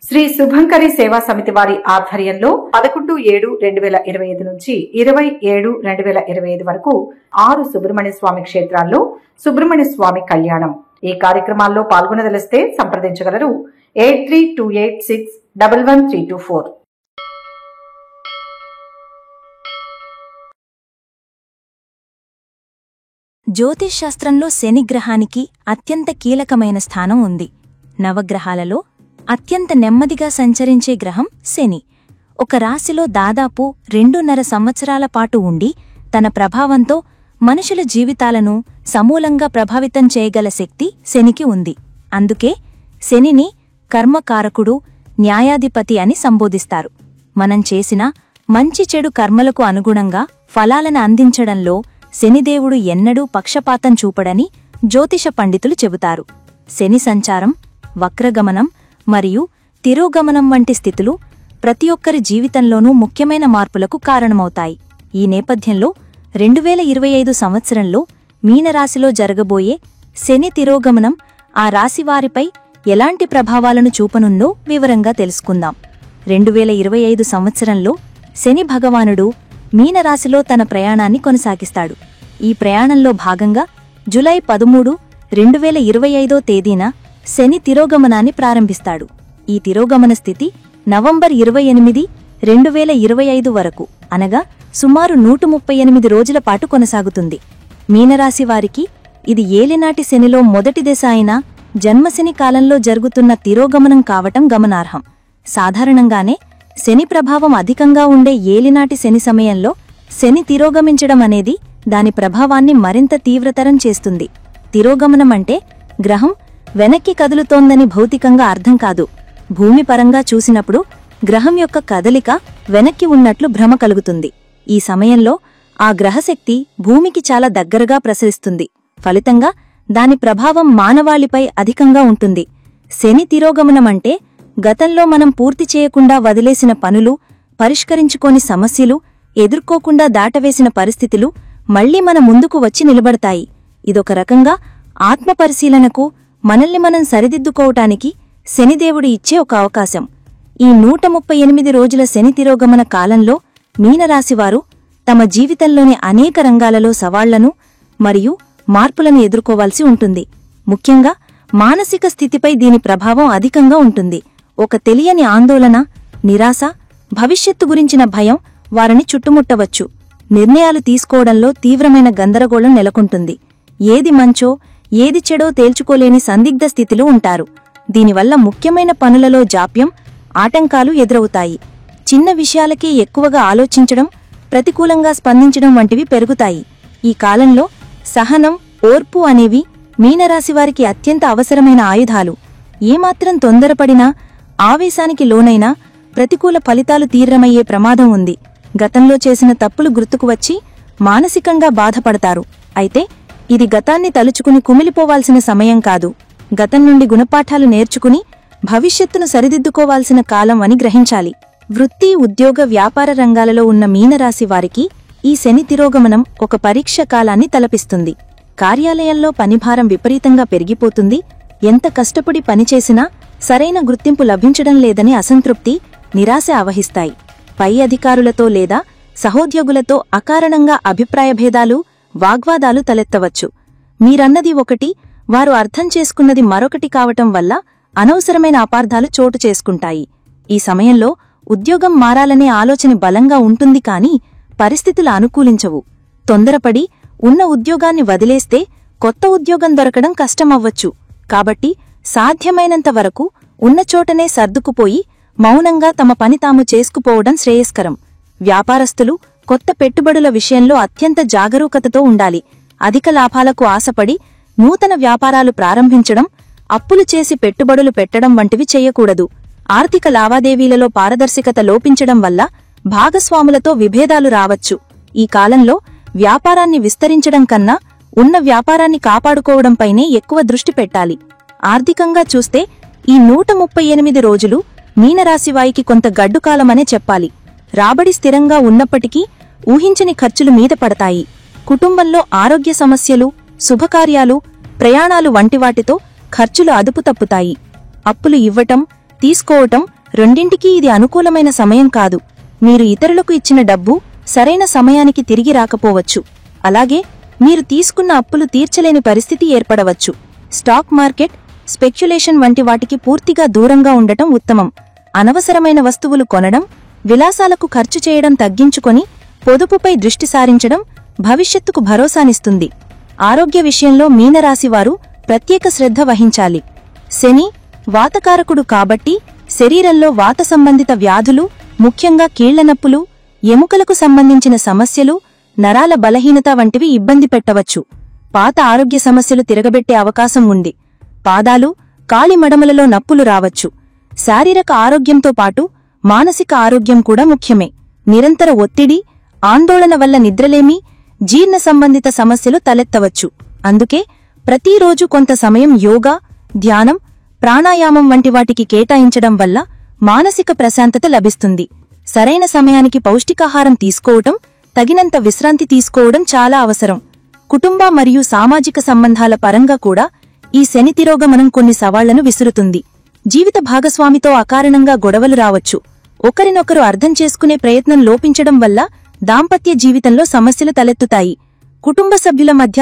శ్రీ శుభంకరి సేవా సమితి వారి ఆధ్వర్యంలో 11/7/2025 నుంచి 27/2025 వరకు 6 సుబ్రహ్మణ్య స్వామి క్షేత్రాల్లో సుబ్రహ్మణ్య స్వామి కళ్యాణం. ఈ కార్యక్రమాల్లో పాల్గొనదలిస్తే సంప్రదించగలరు 8328611324. జ్యోతిష్ శాస్త్రంలో శని గ్రహానికి అత్యంత కీలకమైన స్థానం ఉంది. నవగ్రహాలలో అత్యంత నెమ్మదిగా సంచరించే గ్రహం శని. ఒక రాశిలో దాదాపు 2.5 సంవత్సరాల పాటు ఉండి తన ప్రభావంతో మనుషుల జీవితాలను సమూలంగా ప్రభావితం చేయగల శక్తి శనికి ఉంది. అందుకే శనిని కర్మకారకుడు, న్యాయాధిపతి అని సంబోధిస్తారు. మనం చేసిన మంచి చెడు కర్మలకు అనుగుణంగా ఫలాలను అందించడంలో శనిదేవుడు ఎన్నడూ పక్షపాతం చూపడని జ్యోతిష పండితులు చెబుతారు. శని సంచారం, వక్రగమనం మరియు తిరోగమనం వంటి స్థితులు ప్రతి ఒక్కరి జీవితంలోనూ ముఖ్యమైన మార్పులకు కారణమవుతాయి. ఈ నేపథ్యంలో 2025 సంవత్సరంలో మీనరాశిలో జరగబోయే శని తిరోగమనం ఆ రాశివారిపై ఎలాంటి ప్రభావాలను చూపనుందో వివరంగా తెలుసుకుందాం. 2025 సంవత్సరంలో శని భగవానుడు మీనరాశిలో తన ప్రయాణాన్ని కొనసాగిస్తాడు. ఈ ప్రయాణంలో భాగంగా జూలై 13, 2025 తేదీన శని తిరోగమనాన్ని ప్రారంభిస్తాడు. ఈ తిరోగమన స్థితి నవంబర్ 28, 2025 వరకు, అనగా సుమారు 138 రోజుల పాటు కొనసాగుతుంది. మీనరాశి వారికి ఇది ఏలినాటి శనిలో మొదటి దశ అయిన జన్మశని కాలంలో జరుగుతున్న తిరోగమనం కావటం గమనార్హం. సాధారణంగానే శని ప్రభావం అధికంగా ఉండే ఏలినాటి శని సమయంలో శని తిరోగమించడం అనేది దాని ప్రభావాన్ని మరింత తీవ్రతరం చేస్తుంది. తిరోగమనం అంటే గ్రహం వెనక్కి కదులుతోందని భౌతికంగా అర్థం కాదు. భూమి పరంగా చూసినప్పుడు గ్రహం యొక్క కదలిక వెనక్కి ఉన్నట్లు భ్రమ కలుగుతుంది. ఈ సమయంలో ఆ గ్రహశక్తి భూమికి చాలా దగ్గరగా ప్రసరిస్తుంది. ఫలితంగా దాని ప్రభావం మానవాళిపై అధికంగా ఉంటుంది. శని తిరోగమనమంటే గతంలో మనం పూర్తి చేయకుండా వదిలేసిన పనులు, పరిష్కరించుకోని సమస్యలు, ఎదుర్కోకుండా దాటవేసిన పరిస్థితులు మళ్లీ మన ముందుకు వచ్చి నిలబడతాయి. ఇదొక రకంగా ఆత్మపరిశీలనకు, మనల్ని మనం సరిదిద్దుకోవటానికి శనిదేవుడు ఇచ్చే ఒక అవకాశం. ఈ 138 రోజుల శని తిరోగమన కాలంలో మీనరాశివారు తమ జీవితంలోని అనేక రంగాలలో సవాళ్లను మరియు మార్పులను ఎదుర్కోవాల్సి ఉంటుంది. ముఖ్యంగా మానసిక స్థితిపై దీని ప్రభావం అధికంగా ఉంటుంది. ఒక తెలియని ఆందోళన, నిరాశ, భవిష్యత్తు గురించిన భయం వారిని చుట్టుముట్టవచ్చు. నిర్ణయాలు తీసుకోవడంలో తీవ్రమైన గందరగోళం నెలకొంటుంది. ఏది మంచో ఏది చెడో తేల్చుకోలేని సందిగ్ధ స్థితిలో ఉంటారు. దీనివల్ల ముఖ్యమైన పనులలో జాప్యం, ఆటంకాలు ఎదురవుతాయి. చిన్న విషయాలకే ఎక్కువగా ఆలోచించడం, ప్రతికూలంగా స్పందించడం వంటివి పెరుగుతాయి. ఈ కాలంలో సహనం, ఓర్పు అనేవి మీనరాశివారికి అత్యంత అవసరమైన ఆయుధాలు. ఏమాత్రం తొందరపడినా, ఆవేశానికి లోనైనా ప్రతికూల ఫలితాలు తీవ్రమయ్యే ప్రమాదం ఉంది. గతంలో చేసిన తప్పులు గుర్తుకు వచ్చి మానసికంగా బాధపడతారు. అయితే ఇది గతాన్ని తలుచుకుని కుమిలిపోవాల్సిన సమయం కాదు. గతం నుండి గుణపాఠాలు నేర్చుకుని భవిష్యత్తును సరిదిద్దుకోవాల్సిన కాలం అని గ్రహించాలి. వృత్తి, ఉద్యోగ, వ్యాపార రంగాలలో ఉన్న మీనరాశి వారికి ఈ శని తిరోగమనం ఒక పరీక్ష కాలాన్ని తలపిస్తుంది. కార్యాలయంలో పనిభారం విపరీతంగా పెరిగిపోతుంది. ఎంత కష్టపడి పనిచేసినా సరైన గుర్తింపు లభించడం లేదని అసంతృప్తి, నిరాశ ఆవహిస్తాయి. పై అధికారులతో లేదా సహోద్యోగులతో అకారణంగా అభిప్రాయభేదాలు, వాగ్వాదాలు తలెత్తవచ్చు. మీరన్నది ఒకటి, వారు అర్థం చేసుకున్నది మరొకటి కావటం వల్ల అనవసరమైన అపార్థాలు చోటు చేసుకుంటాయి. ఈ సమయంలో ఉద్యోగం మారాలనే ఆలోచన బలంగా ఉంటుంది, కానీ పరిస్థితులు అనుకూలించవు. తొందరపడి ఉన్న ఉద్యోగాన్ని వదిలేస్తే కొత్త ఉద్యోగం దొరకడం కష్టమవ్వచ్చు. కాబట్టి సాధ్యమైనంత వరకు ఉన్న చోటనే సర్దుకుపోయి మౌనంగా తమ పని తాము చేసుకుపోవడం శ్రేయస్కరం. వ్యాపారస్తులు కొత్త పెట్టుబడుల విషయంలో అత్యంత జాగరూకతతో ఉండాలి. అధిక లాభాలకు ఆశపడి నూతన వ్యాపారాలు ప్రారంభించడం, అప్పులు చేసి పెట్టుబడులు పెట్టడం వంటివి చేయకూడదు. ఆర్థిక లావాదేవీలలో పారదర్శకత లోపించడం వల్ల భాగస్వాములతో విభేదాలు రావచ్చు. ఈ కాలంలో వ్యాపారాన్ని విస్తరించడం కన్నా ఉన్న వ్యాపారాన్ని కాపాడుకోవడంపైనే ఎక్కువ దృష్టి పెట్టాలి. ఆర్థికంగా చూస్తే ఈ 138 రోజులు మీనరాశివారికి కొంత గడ్డుకాలమనే చెప్పాలి. రాబడి స్థిరంగా ఉన్నప్పటికీ ఊహించని ఖర్చులు మీద పడతాయి. కుటుంబంలో ఆరోగ్య సమస్యలు, శుభకార్యాలు, ప్రయాణాలు వంటివాటితో ఖర్చులు అదుపు తప్పుతాయి. అప్పులు ఇవ్వటం, తీసుకోవటం రెండింటికీ ఇది అనుకూలమైన సమయం కాదు. మీరు ఇతరులకు ఇచ్చిన డబ్బు సరైన సమయానికి తిరిగి రాకపోవచ్చు. అలాగే మీరు తీసుకున్న అప్పులు తీర్చలేని పరిస్థితి ఏర్పడవచ్చు. స్టాక్ మార్కెట్, స్పెక్యులేషన్ వంటి వాటికి పూర్తిగా దూరంగా ఉండటం ఉత్తమం. అనవసరమైన వస్తువులు కొనడం, విలాసాలకు ఖర్చు చేయడం తగ్గించుకొని పొదుపుపై దృష్టి సారించడం భవిష్యత్తుకు భరోసానిస్తుంది. ఆరోగ్య విషయంలో మీనరాశివారు ప్రత్యేక శ్రద్ధ వహించాలి. శని వాతకారకుడు కాబట్టి శరీరంలో వాత సంబంధిత వ్యాధులు, ముఖ్యంగా కీళ్లనొప్పులు, ఎముకలకు సంబంధించిన సమస్యలు, నరాల బలహీనత వంటివి ఇబ్బంది పెట్టవచ్చు. పాత ఆరోగ్య సమస్యలు తిరగబెట్టే అవకాశం ఉంది. పాదాలు, కాలి మడమలలో నప్పులు రావచ్చు. శారీరక ఆరోగ్యంతో పాటు మానసిక ఆరోగ్యం కూడా ముఖ్యమే. నిరంతర ఒత్తిడి, ఆందోళన వల్ల నిద్రలేమి, జీర్ణ సంబంధిత సమస్యలు తలెత్తవచ్చు. అందుకే ప్రతిరోజు కొంత సమయం యోగా, ధ్యానం, ప్రాణాయామం వంటి వాటికి కేటాయించడం వల్ల మానసిక ప్రశాంతత లభిస్తుంది. సరైన సమయానికి పౌష్టికాహారం తీసుకోవటం, తగినంత విశ్రాంతి తీసుకోవడం చాలా అవసరం. కుటుంబ మరియు సామాజిక సంబంధాల పరంగా కూడా ఈ శని తిరోగమనం కొన్ని సవాళ్లను విసురుతుంది. జీవిత భాగస్వామితో అకారణంగా గొడవలు రావచ్చు. ఒకరినొకరు అర్థం చేసుకునే ప్రయత్నం లోపించడం వల్ల దాంపత్య జీవితంలో సమస్యలు తలెత్తుతాయి. కుటుంబ సభ్యుల మధ్య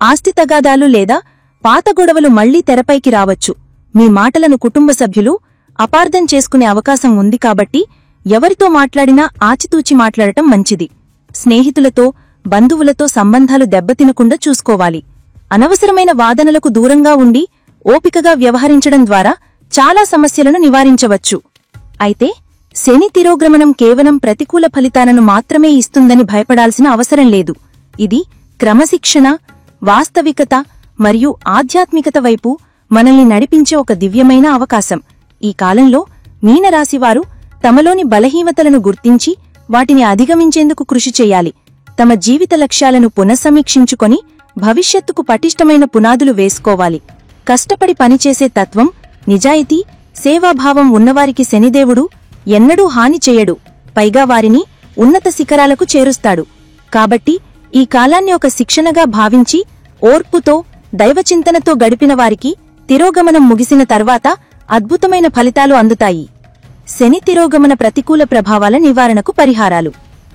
ఆస్తి తగాదాలు లేదా పాత గొడవలు మళ్లీ తెరపైకి రావచ్చు. మీ మాటలను కుటుంబ సభ్యులు అపార్థం చేసుకునే అవకాశం ఉంది కాబట్టి ఎవరితో మాట్లాడినా ఆచితూచి మాట్లాడటం మంచిది. స్నేహితులతో, బంధువులతో సంబంధాలు దెబ్బతినకుండా చూసుకోవాలి. అనవసరమైన వాదనలకు దూరంగా ఉండి ఓపికగా వ్యవహరించడం ద్వారా చాలా సమస్యలను నివారించవచ్చు. అయితే శని తిరోగమనం కేవలం ప్రతికూల ఫలితాలను మాత్రమే ఇస్తుందని భయపడాల్సిన అవసరం లేదు. ఇది క్రమశిక్షణ, వాస్తవికత మరియు ఆధ్యాత్మికత వైపు మనల్ని నడిపించే ఒక దివ్యమైన అవకాశం. ఈ కాలంలో మీనరాశివారు తమలోని బలహీనతలను గుర్తించి వాటిని అధిగమించేందుకు కృషి చేయాలి. తమ జీవిత లక్ష్యాలను పునఃసమీక్షించుకొని భవిష్యత్తుకు పటిష్టమైన పునాదులు వేసుకోవాలి. కష్టపడి పనిచేసే తత్వం, నిజాయితీ, సేవాభావం ఉన్నవారికి శనిదేవుడు ఎన్నడూ హాని చేయడు. పైగా వారిని ఉన్నత శిఖరాలకు చేరుస్తాడు. కాబట్టి ఈ కాలాన్ని ఒక శిక్షణగా భావించి ఓర్పుతో, దైవచింతనతో గడిపిన వారికి తిరోగమనం ముగిసిన తర్వాత అద్భుతమైన ఫలితాలు అందుతాయి. శని తిరోగమన ప్రతికూల ప్రభావాల నివారణకు పరిహారాలు.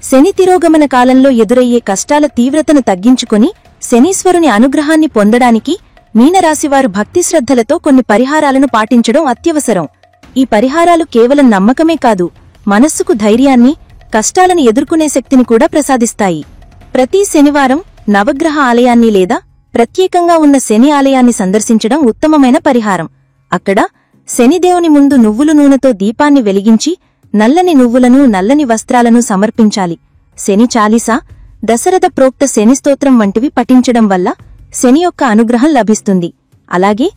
శని తిరోగమన కాలంలో ఎదురయ్యే కష్టాల తీవ్రతను తగ్గించుకుని శనీశ్వరుని అనుగ్రహాన్ని పొందడానికి మీనరాశివారు భక్తి శ్రద్ధలతో కొన్ని పరిహారాలను పాటించడం అత్యవసరం. ఈ పరిహారాలు కేవలం నమ్మకమే కాదు, మనస్సుకు ధైర్యాన్ని, కష్టాలను ఎదుర్కొనే శక్తిని కూడా ప్రసాదిస్తాయి. ప్రతి శనివారం నవగ్రహ ఆలయాన్ని లేదా ప్రత్యేకంగా ఉన్న శని ఆలయాన్ని సందర్శించడం ఉత్తమమైన పరిహారం. అక్కడ శనిదేవుని ముందు నువ్వుల నూనెతో దీపాన్ని వెలిగించి నల్లని నువ్వులను, నల్లని వస్త్రాలను సమర్పించాలి. శని చాలీసా, దశరథ ప్రోక్త శని స్తోత్రం వంటివి పఠించడం వల్ల శని యొక్క అనుగ్రహం లభిస్తుంది. అలాగే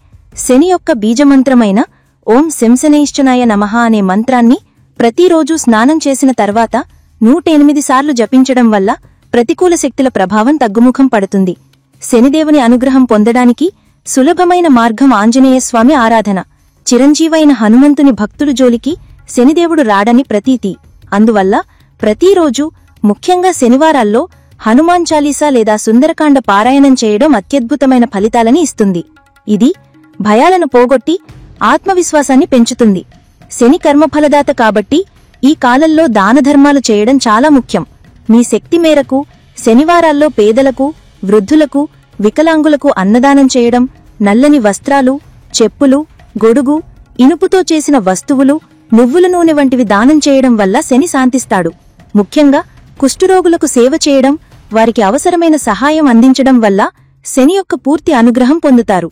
శని యొక్క బీజమంత్రమైన ఓం శంశనైశ్చనాయ నమః అనే మంత్రాన్ని ప్రతిరోజూ స్నానం చేసిన తర్వాత 108 సార్లు జపించడం వల్ల ప్రతికూల శక్తుల ప్రభావం తగ్గుముఖం పడుతుంది. శనిదేవుని అనుగ్రహం పొందడానికి సులభమైన మార్గం ఆంజనేయస్వామి ఆరాధన. చిరంజీవైన హనుమంతుని భక్తుల జోలికి శనిదేవుడు రాడని ప్రతీతి. అందువల్ల ప్రతిరోజు, ముఖ్యంగా శనివారాల్లో హనుమాన్ చాలీసా లేదా సుందరకాండ పారాయణం చేయడం అత్యద్భుతమైన ఫలితాలని ఇస్తుంది. ఇది భయాలను పోగొట్టి ఆత్మవిశ్వాసాన్ని పెంచుతుంది. శని కర్మఫలదాత కాబట్టి ఈ కాలంలో దానధర్మాలు చేయడం చాలా ముఖ్యం. మీ శక్తి మేరకు శనివారాల్లో పేదలకు, వృద్ధులకు, వికలాంగులకు అన్నదానం చేయడం, నల్లని వస్త్రాలు, చెప్పులు, గొడుగు, ఇనుపుతో చేసిన వస్తువులు, నువ్వుల నూనె వంటివి దానం చేయడం వల్ల శని శాంతిస్తాడు. ముఖ్యంగా కుష్ఠరోగులకు సేవ చేయడం, వారికి అవసరమైన సహాయం అందించడం వల్ల శని యొక్క పూర్తి అనుగ్రహం పొందుతారు.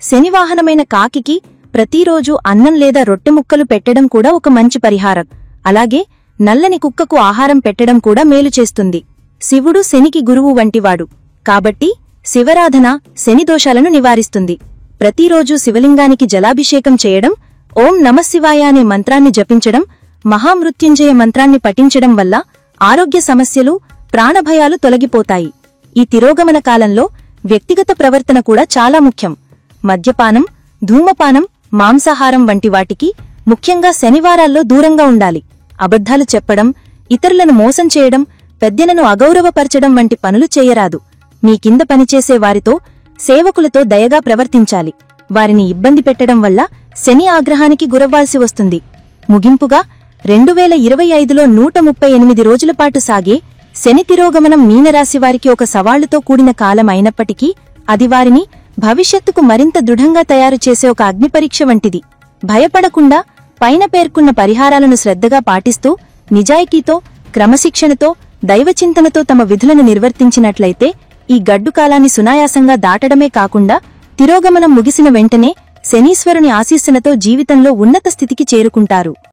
శనివాహనమైన కాకికి ప్రతిరోజు అన్నం లేదా రొట్టె ముక్కలు పెట్టడం కూడా ఒక మంచి పరిహారం. అలాగే నల్లని కుక్కకు ఆహారం పెట్టడం కూడా మేలు చేస్తుంది. శివుడు శనికి గురువు వంటివాడు కాబట్టి శివరాధన శని దోషాలను నివారిస్తుంది. ప్రతిరోజు శివలింగానికి జలాభిషేకం చేయడం, ఓం నమఃశివాయ అనే మంత్రాన్ని జపించడం, మహామృత్యుంజయ మంత్రాన్ని పఠించడం వల్ల ఆరోగ్య సమస్యలు, ప్రాణభయాలు తొలగిపోతాయి. ఈ తిరోగమన కాలంలో వ్యక్తిగత ప్రవర్తన కూడా చాలా ముఖ్యం. మద్యపానం, ధూమపానం, మాంసాహారం వంటి వాటికి ముఖ్యంగా శనివారాల్లో దూరంగా ఉండాలి. అబద్ధాలు చెప్పడం, ఇతరులను మోసం చేయడం, పెద్దలను అగౌరవపరచడం వంటి పనులు చేయరాదు. మీ కింద పనిచేసే వారితో, సేవకులతో దయగా ప్రవర్తించాలి. వారిని ఇబ్బంది పెట్టడం వల్ల శని ఆగ్రహానికి గురవ్వాల్సి వస్తుంది. ముగింపుగా 2025లో 138 రోజులపాటు సాగే శని తిరోగమనం మీనరాశివారికి ఒక సవాళ్లుతో కూడిన కాలం అయినప్పటికీ అది వారిని భవిష్యత్తుకు మరింత దృఢంగా తయారు చేసే ఒక అగ్నిపరీక్ష వంటిది. భయపడకుండా పైన పేర్కొన్న పరిహారాలను శ్రద్ధగా పాటిస్తూ నిజాయితీతో, క్రమశిక్షణతో, దైవచింతనతో తమ విధులను నిర్వర్తించినట్లయితే ఈ గడ్డు కాలాన్ని సునాయాసంగా దాటడమే కాకుండా తిరోగమనం ముగిసిన వెంటనే శనీశ్వరుని ఆశీస్సులతో జీవితంలో ఉన్నత స్థితికి చేరుకుంటారు.